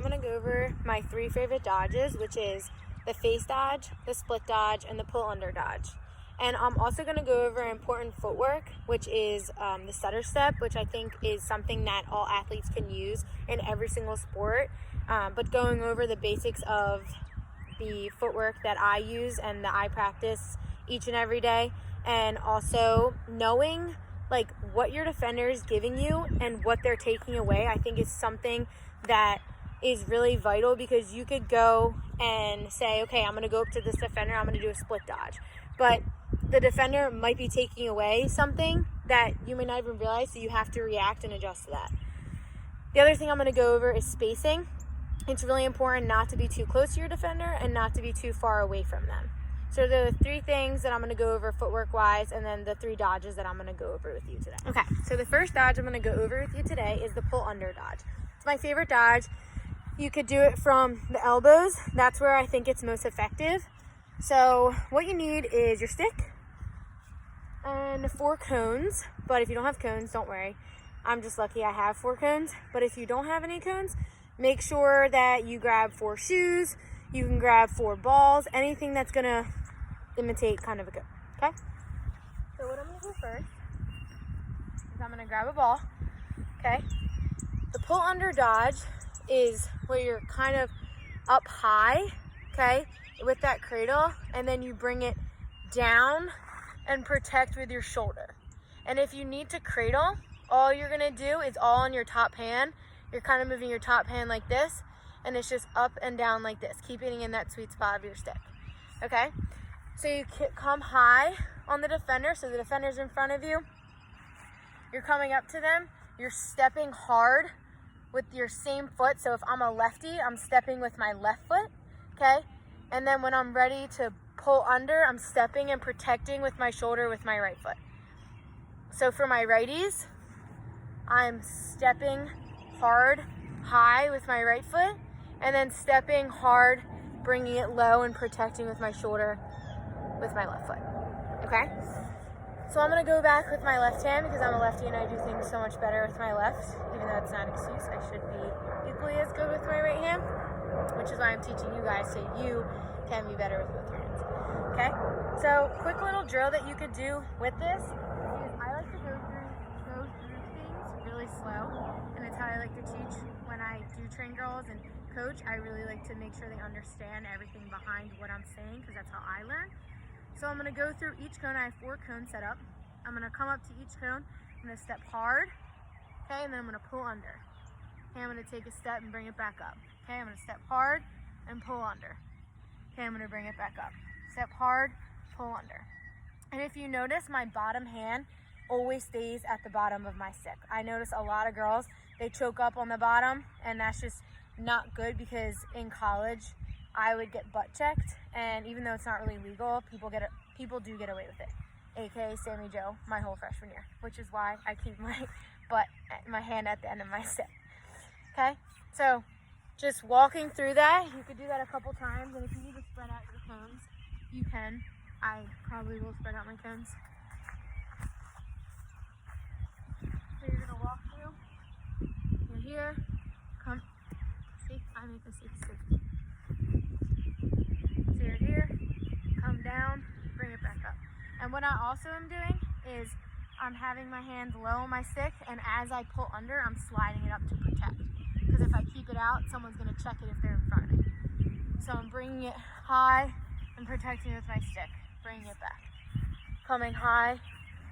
I'm going to go over my 3 favorite dodges, which is the face dodge, the split dodge, and the pull under dodge. And I'm also going to go over important footwork, which is the stutter step, which I think is something that all athletes can use in every single sport. But going over the basics of the footwork that I use and that I practice each and every day, and also knowing like what your defender is giving you and what they're taking away, I think is something that is really vital, because you could go and say, okay, I'm going to go up to this defender, I'm going to do a split dodge, but the defender might be taking away something that you may not even realize, so you have to react and adjust to that. The other thing I'm going to go over is spacing. It's really important not to be too close to your defender and not to be too far away from them. So there are 3 things that I'm going to go over footwork wise, and then the 3 dodges that I'm going to go over with you today. Okay, so the first dodge I'm going to go over with you today is the pull under dodge. It's my favorite dodge. You could do it from the elbows. That's where I think it's most effective. So what you need is your stick and 4 cones, but if you don't have cones, don't worry. I'm just lucky I have 4 cones, but if you don't have any cones, make sure that you grab 4 shoes. You can grab 4 balls, anything that's gonna imitate kind of a cone, okay? So what I'm gonna do first is I'm gonna grab a ball, okay? The pull under dodge is where you're kind of up high, okay, with that cradle, and then you bring it down and protect with your shoulder. And if you need to cradle, all you're gonna do is all on your top hand. You're kind of moving your top hand like this, and it's just up and down like this, keeping in that sweet spot of your stick, okay? So you come high on the defender, so the defender's in front of you. You're coming up to them. You're stepping hard with your same foot. So if I'm a lefty, I'm stepping with my left foot, okay? And then when I'm ready to pull under, I'm stepping and protecting with my shoulder with my right foot. So for my righties, I'm stepping hard, high with my right foot, and then stepping hard, bringing it low and protecting with my shoulder with my left foot, okay? So I'm gonna go back with my left hand because I'm a lefty and I do things so much better with my left, even though it's not an excuse. I should be equally as good with my right hand, which is why I'm teaching you guys so you can be better with both your hands, okay? So quick little drill that you could do with this is I like to go through things really slow, and it's how I like to teach when I do train girls and coach. I really like to make sure they understand everything behind what I'm saying, because that's how I learn. So I'm going to go through each cone. I have 4 cones set up. I'm going to come up to each cone. I'm going to step hard, okay, and then I'm going to pull under. Okay, I'm going to take a step and bring it back up. Okay, I'm going to step hard and pull under. Okay, I'm going to bring it back up. Step hard, pull under. And if you notice, my bottom hand always stays at the bottom of my stick. I notice a lot of girls, they choke up on the bottom, and that's just not good, because in college, I would get butt checked, and even though it's not really legal, people do get away with it. AKA Sammy Joe, my whole freshman year, which is why I keep my hand at the end of my stick. Okay, so just walking through that, you could do that a couple times, and if you need to spread out your cones, you can. I probably will spread out my cones. So you're gonna walk through. You're here. Come. See, I make this stick. So you're here, come down, bring it back up. And what I also am doing is I'm having my hands low on my stick, and as I pull under, I'm sliding it up to protect. Because if I keep it out, someone's going to check it if they're in front of me. So I'm bringing it high and protecting with my stick, bringing it back. Coming high,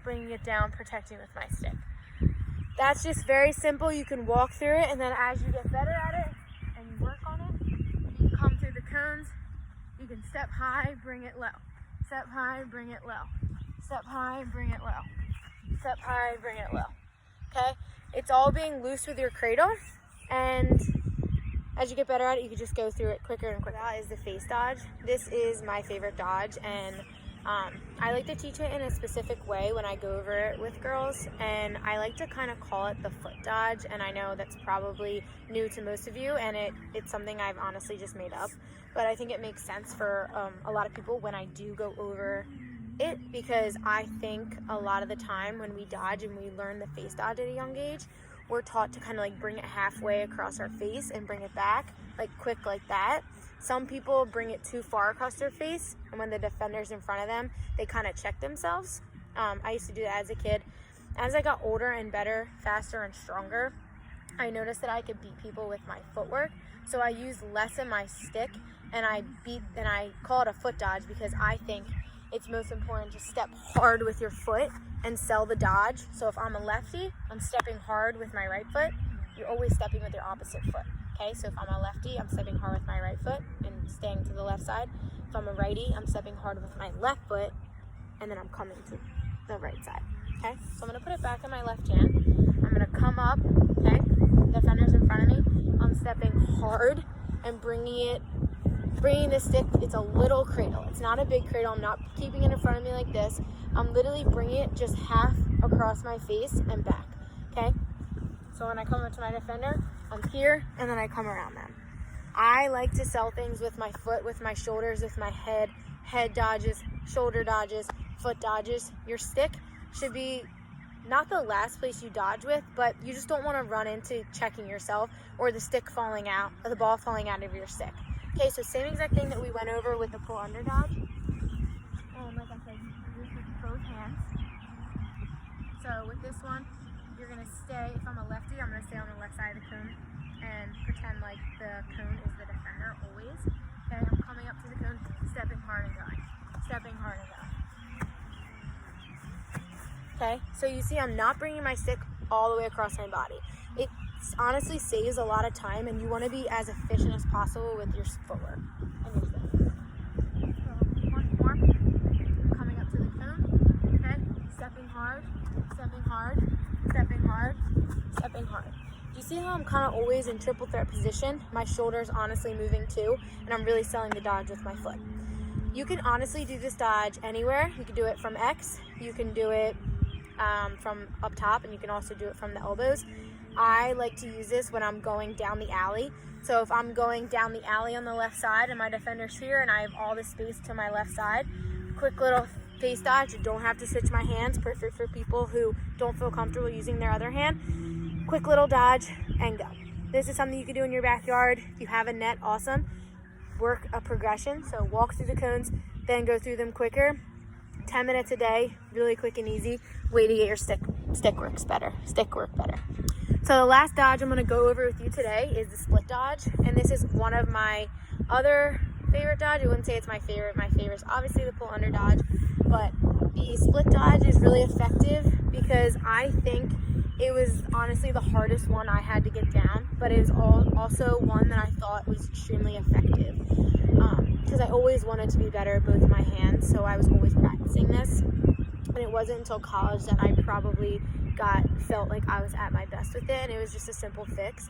bringing it down, protecting with my stick. That's just very simple. You can walk through it, and then as you get better at it and you work on it, you can come through the cones. You can step high, bring it low. Step high, bring it low. Step high, bring it low. Step high, bring it low. Okay? It's all being loose with your cradle, and as you get better at it, you can just go through it quicker and quicker. That is the face dodge. This is my favorite dodge, and I like to teach it in a specific way when I go over it with girls, and I like to kind of call it the foot dodge, and I know that's probably new to most of you, and it's something I've honestly just made up, but I think it makes sense for a lot of people when I do go over it, because I think a lot of the time when we dodge and we learn the face dodge at a young age, we're taught to kind of like bring it halfway across our face and bring it back, like quick like that. Some people bring it too far across their face, and when the defender's in front of them, they kind of check themselves. I used to do that as a kid. As I got older and better, faster and stronger, I noticed that I could beat people with my footwork. So I use less in my stick, and I call it a foot dodge because I think it's most important to step hard with your foot and sell the dodge. So if I'm a lefty, I'm stepping hard with my right foot. You're always stepping with your opposite foot. Okay, so if I'm a lefty, I'm stepping hard with my right foot and staying to the left side. If I'm a righty, I'm stepping hard with my left foot, and then I'm coming to the right side. Okay, so I'm gonna put it back in my left hand. I'm gonna come up, okay? Defender's in front of me. I'm stepping hard and bringing the stick. It's a little cradle. It's not a big cradle. I'm not keeping it in front of me like this. I'm literally bringing it just half across my face and back, okay? So when I come up to my defender, I'm here, and then I come around them. I like to sell things with my foot, with my shoulders, with my head dodges, shoulder dodges, foot dodges. Your stick should be not the last place you dodge with, but you just don't want to run into checking yourself or the stick falling out, or the ball falling out of your stick. Okay, so same exact thing that we went over with the pull under dodge. And like I said, use with both hands. So with this one, you're going to stay, if I'm a lefty, I'm going to stay on the left side of the cone and pretend like the cone is the defender always. Okay, I'm coming up to the cone, stepping hard and going. Stepping hard and going. Okay, so you see I'm not bringing my stick all the way across my body. It honestly saves a lot of time, and you want to be as efficient as possible with your footwork and your stick. So once more, I'm coming up to the cone, okay, stepping hard, stepping hard, stepping hard, stepping hard. You see how I'm kind of always in triple threat position? My shoulder's honestly moving too, and I'm really selling the dodge with my foot. You can honestly do this dodge anywhere. You can do it from X, you can do it from up top, and you can also do it from the elbows. I like to use this when I'm going down the alley. So if I'm going down the alley on the left side and my defender's here and I have all the space to my left side, quick little face dodge. You don't have to switch my hands. Perfect for people who don't feel comfortable using their other hand. Quick little dodge and go. This is something you can do in your backyard. If you have a net, awesome. Work a progression. So walk through the cones, then go through them quicker. 10 minutes a day, really quick and easy. Way to get your stick work better. So the last dodge I'm going to go over with you today is the split dodge, and this is one of my other favorite dodge. I wouldn't say it's my favorite. My favorite is obviously the pull under dodge, but the split dodge is really effective because I think it was honestly the hardest one I had to get down, but it was also one that I thought was extremely effective because I always wanted to be better at both my hands, so I was always practicing this. And it wasn't until college that I probably felt like I was at my best with it, and it was just a simple fix.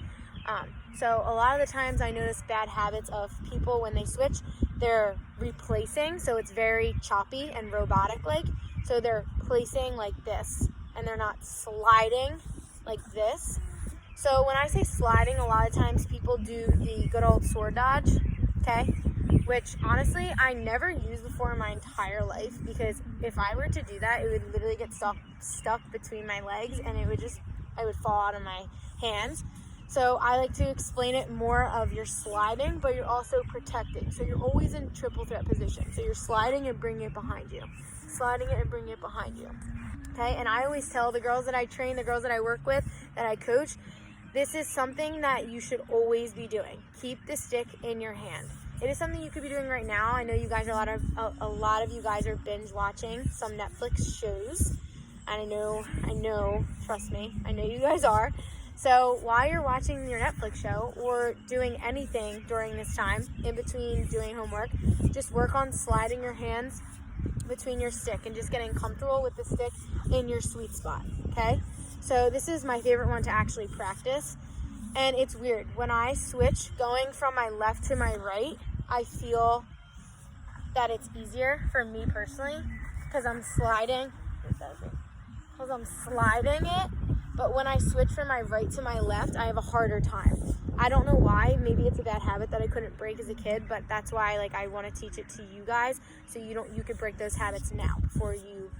So a lot of the times I notice bad habits of people when they switch, they're replacing, so it's very choppy and robotic like. So they're placing like this, and they're not sliding like this. So when I say sliding, a lot of times people do the good old sword dodge, okay? Which honestly I never used before in my entire life, because if I were to do that, it would literally get stuck between my legs, and I would fall out of my hands. So I like to explain it more of you're sliding, but you're also protecting. So you're always in triple threat position. So you're sliding and bringing it behind you. Sliding it and bringing it behind you. Okay, and I always tell the girls that I train, the girls that I work with, that I coach, this is something that you should always be doing. Keep the stick in your hand. It is something you could be doing right now. I know you guys are a lot of you guys are binge watching some Netflix shows. And I know, trust me, I know you guys are. So while you're watching your Netflix show or doing anything during this time, in between doing homework, just work on sliding your hands between your stick and just getting comfortable with the stick in your sweet spot, okay? So this is my favorite one to actually practice. And it's weird. When I switch, going from my left to my right, I feel that it's easier for me personally because I'm sliding. I'm sliding it, but when I switch from my right to my left, I have a harder time. I don't know why. Maybe it's a bad habit that I couldn't break as a kid, but that's why I want to teach it to you guys so you could break those habits now before you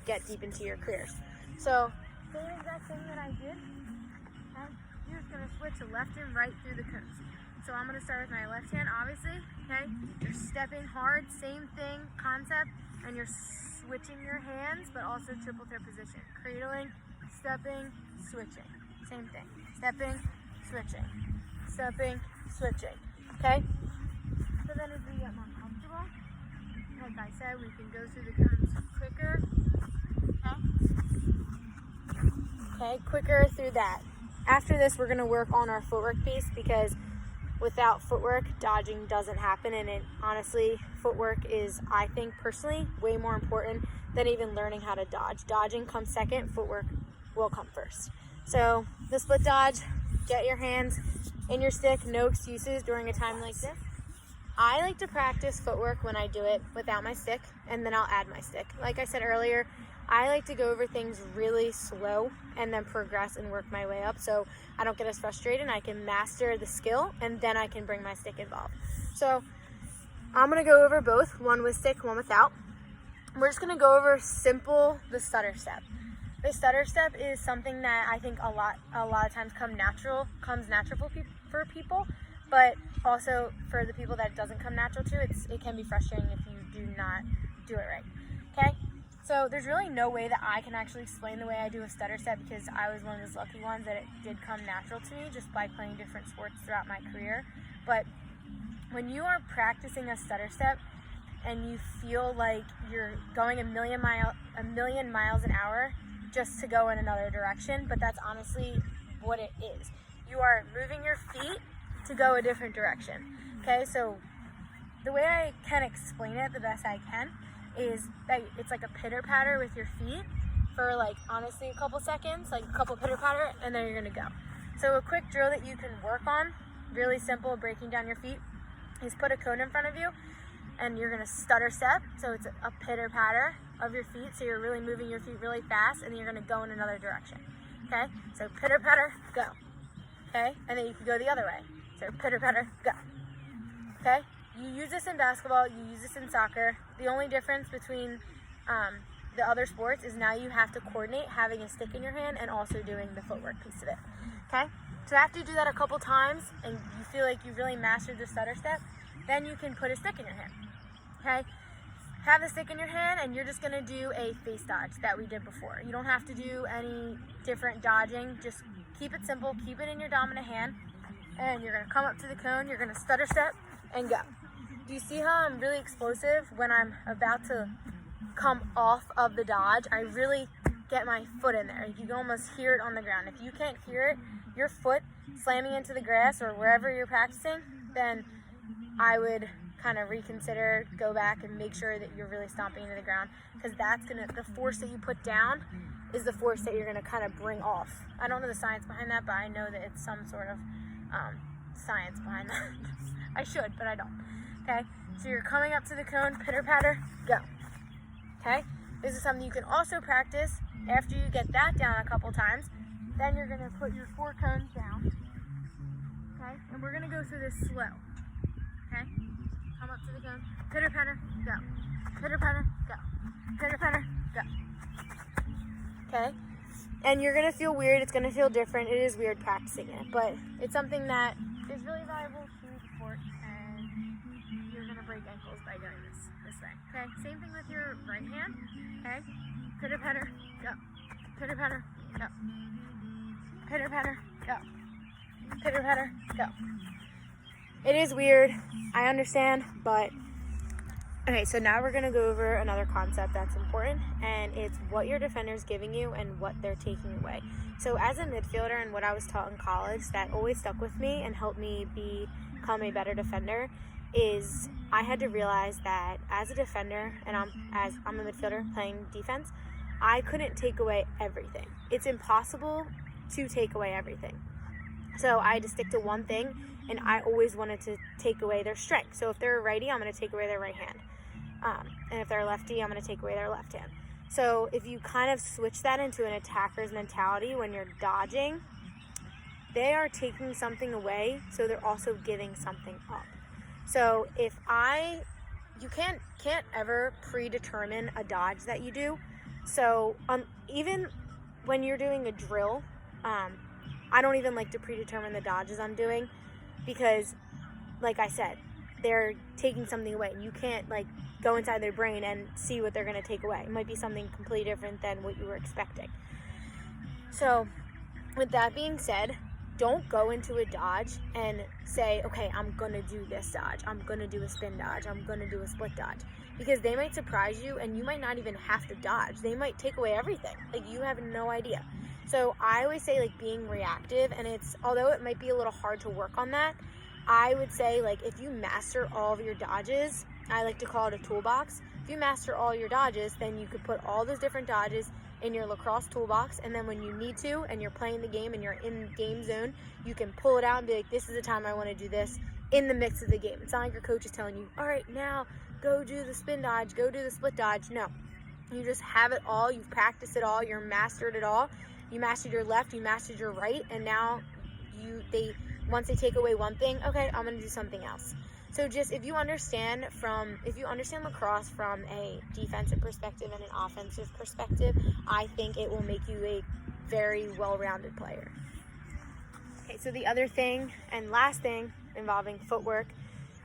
get deep into your careers. So same exact thing that I did. switch left and right through the cones. So I'm gonna start with my left hand, obviously, okay? You're stepping hard, same thing, concept, and you're switching your hands, but also triple threat position. Cradling, stepping, switching. Same thing. Stepping, switching. Stepping, switching. Okay? So then as we get more comfortable, like I said, we can go through the cones quicker. Okay, quicker through that. After this, we're going to work on our footwork piece, because without footwork, dodging doesn't happen. And it honestly, footwork is, I think personally, way more important than even learning how to dodge. Dodging comes second, footwork will come first. So the split dodge, get your hands in your stick, no excuses during a time like this. I like to practice footwork when I do it without my stick, and then I'll add my stick. Like I said earlier, I like to go over things really slow and then progress and work my way up, so I don't get as frustrated and I can master the skill, and then I can bring my stick involved. So I'm gonna go over both, one with stick, one without. We're just gonna go over the stutter step. The stutter step is something that I think a lot of times comes natural for people, but also for the people that it doesn't come natural to, it can be frustrating if you do not do it right. Okay? So there's really no way that I can actually explain the way I do a stutter step, because I was one of those lucky ones that it did come natural to me just by playing different sports throughout my career. But when you are practicing a stutter step and you feel like you're going a million miles an hour just to go in another direction, but that's honestly what it is. You are moving your feet to go a different direction. Okay, so the way I can explain it the best I can is that it's like a pitter patter with your feet for like honestly a couple seconds, like a couple pitter patter, and then you're gonna go. So a quick drill that you can work on, really simple, breaking down your feet, is put a cone in front of you and you're gonna stutter step. So it's a pitter patter of your feet, so you're really moving your feet really fast, and then you're gonna go in another direction. Okay, so pitter patter, go. Okay, and then you can go the other way. So pitter patter, go. Okay, you use this in basketball, you use this in soccer. The only difference between the other sports is now you have to coordinate having a stick in your hand and also doing the footwork piece of it. Okay, so after you do that a couple times and you feel like you've really mastered the stutter step, then you can put a stick in your hand. Okay, have the stick in your hand and you're just gonna do a face dodge that we did before. You don't have to do any different dodging, just keep it simple, keep it in your dominant hand, and you're gonna come up to the cone, you're gonna stutter step and go. Do you see how I'm really explosive when I'm about to come off of the dodge? I really get my foot in there. You can almost hear it on the ground. If you can't hear it, your foot slamming into the grass or wherever you're practicing, then I would kind of reconsider, go back and make sure that you're really stomping into the ground, because the force that you put down is the force that you're gonna kind of bring off. I don't know the science behind that, but I know that it's some sort of science behind that. I should, but I don't. Okay, so you're coming up to the cone, pitter patter, go. Okay, this is something you can also practice after you get that down a couple times. Then you're gonna put your 4 cones down. Okay, and we're gonna go through this slow. Okay, come up to the cone, pitter patter, go. Pitter patter, go. Pitter patter, go. Okay, and you're gonna feel weird. It's gonna feel different. It is weird practicing it, but it's something that is really valuable to the sport, and you're gonna break ankles by doing this way. Okay, same thing with your right hand. Okay, pitter patter, go. Pitter patter, go. Pitter patter, go. Pitter patter, go. It is weird, I understand, but okay, so now we're gonna go over another concept that's important, and it's what your defender's giving you and what they're taking away. So as a midfielder, and what I was taught in college that always stuck with me and helped me become a better defender, is I had to realize that as a defender, and I'm a midfielder playing defense, I couldn't take away everything. It's impossible to take away everything. So I had to stick to one thing, and I always wanted to take away their strength. So if they're a righty, I'm going to take away their right hand. And if they're a lefty, I'm going to take away their left hand. So if you kind of switch that into an attacker's mentality when you're dodging, they are taking something away, so they're also giving something up. So you can't ever predetermine a dodge that you do. So even when you're doing a drill, I I don't even like to predetermine the dodges I'm doing because, like I said, they're taking something away. You can't like go inside their brain and see what they're going to take away. It might be something completely different than what you were expecting. So with that being said, don't go into a dodge and say, okay, I'm going to do this dodge. I'm going to do a spin dodge. I'm going to do a split dodge. Because they might surprise you and you might not even have to dodge. They might take away everything. Like, you have no idea. So I always say, like, being reactive, and although it might be a little hard to work on that, I would say, like, if you master all of your dodges, I like to call it a toolbox. If you master all your dodges, then you could put all those different dodges in your lacrosse toolbox, and then when you need to and you're playing the game and you're in game zone, you can pull it out and be like, this is the time I want to do this in the mix of the game. It's not like your coach is telling you, all right, now go do the spin dodge, go do the split dodge. No, you just have it all. You've practiced it all. You're mastered it all. You mastered your left, you mastered your right, and now once they take away one thing, okay, I'm going to do something else. So just if you understand lacrosse from a defensive perspective and an offensive perspective, I think it will make you a very well-rounded player. Okay, so the other thing and last thing involving footwork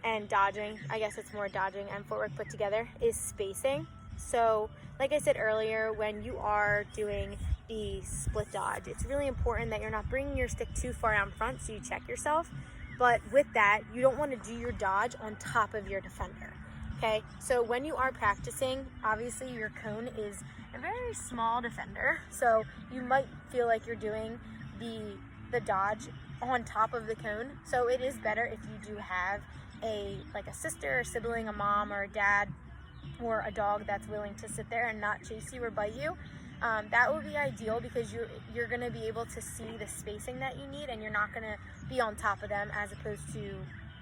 and dodging, I guess it's more dodging and footwork put together, is spacing. So like I said earlier, when you are doing the split dodge, it's really important that you're not bringing your stick too far out in front, so you check yourself. But with that, you don't want to do your dodge on top of your defender, okay? So when you are practicing, obviously your cone is a very small defender, so you might feel like you're doing the dodge on top of the cone. So it is better if you do have a sister or sibling, a mom or a dad, or a dog that's willing to sit there and not chase you or bite you. That would be ideal because you're going to be able to see the spacing that you need, and you're not going to be on top of them as opposed to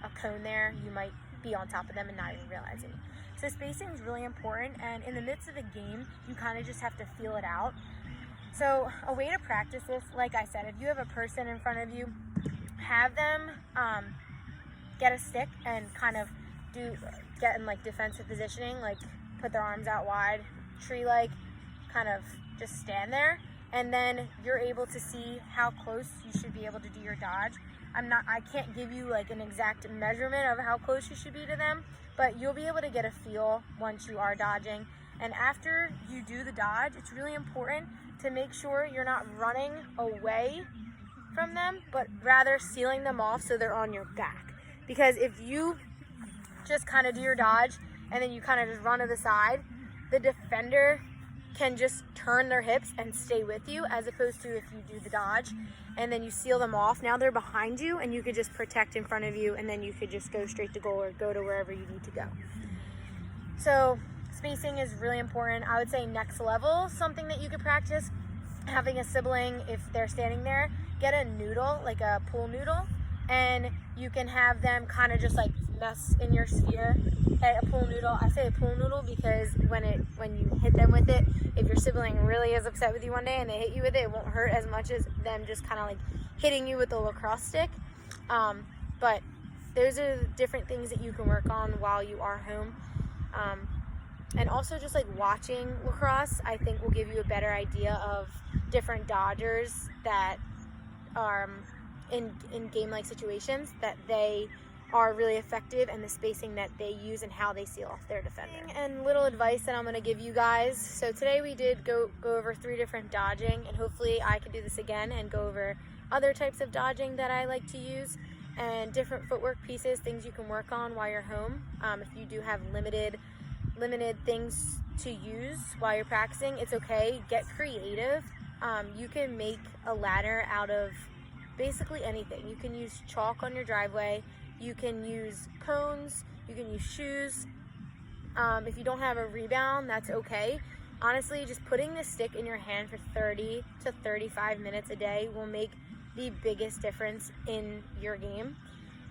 a cone there. You might be on top of them and not even realizing. So spacing is really important, and in the midst of a game, you kind of just have to feel it out. So a way to practice this, like I said, if you have a person in front of you, have them get a stick and kind of get in like defensive positioning, like put their arms out wide, tree-like, kind of just stand there, and then you're able to see how close you should be able to do your dodge. I can't give you like an exact measurement of how close you should be to them, but you'll be able to get a feel once you are dodging. And after you do the dodge, it's really important to make sure you're not running away from them, but rather sealing them off so they're on your back. Because if you just kind of do your dodge and then you kind of just run to the side, the defender can just turn their hips and stay with you, as opposed to if you do the dodge and then you seal them off, now they're behind you and you could just protect in front of you, and then you could just go straight to goal or go to wherever you need to go. So spacing is really important. I would say next level, something that you could practice, having a sibling, if they're standing there, get a noodle, like a pool noodle, and you can have them kind of just like mess in your sphere. Okay, a pool noodle. I say a pool noodle because when you hit them with it, if your sibling really is upset with you one day and they hit you with it, it won't hurt as much as them just kind of like hitting you with a lacrosse stick. But those are different things that you can work on while you are home. And also just like watching lacrosse, I think will give you a better idea of different dodgers that are in game-like situations, that they are really effective, and the spacing that they use and how they seal off their defender. And little advice that I'm going to give you guys. So today we did go over 3 different dodging, and hopefully I can do this again and go over other types of dodging that I like to use, and different footwork pieces, things you can work on while you're home. If you do have limited things to use while you're practicing, it's okay. Get creative. You can make a ladder out of basically anything. You can use chalk on your driveway. You can use cones. You can use shoes. If you don't have a rebound, that's okay. Honestly, just putting the stick in your hand for 30 to 35 minutes a day will make the biggest difference in your game.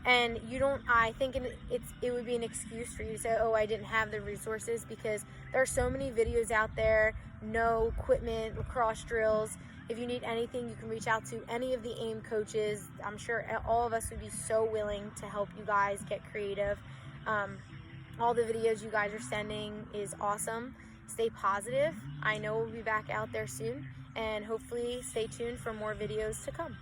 And I think it would be an excuse for you to say, oh, I didn't have the resources, because there are so many videos out there, no equipment, lacrosse drills. If you need anything, you can reach out to any of the AIM coaches. I'm sure all of us would be so willing to help you guys get creative. All the videos you guys are sending is awesome. Stay positive. I know we'll be back out there soon, and hopefully stay tuned for more videos to come.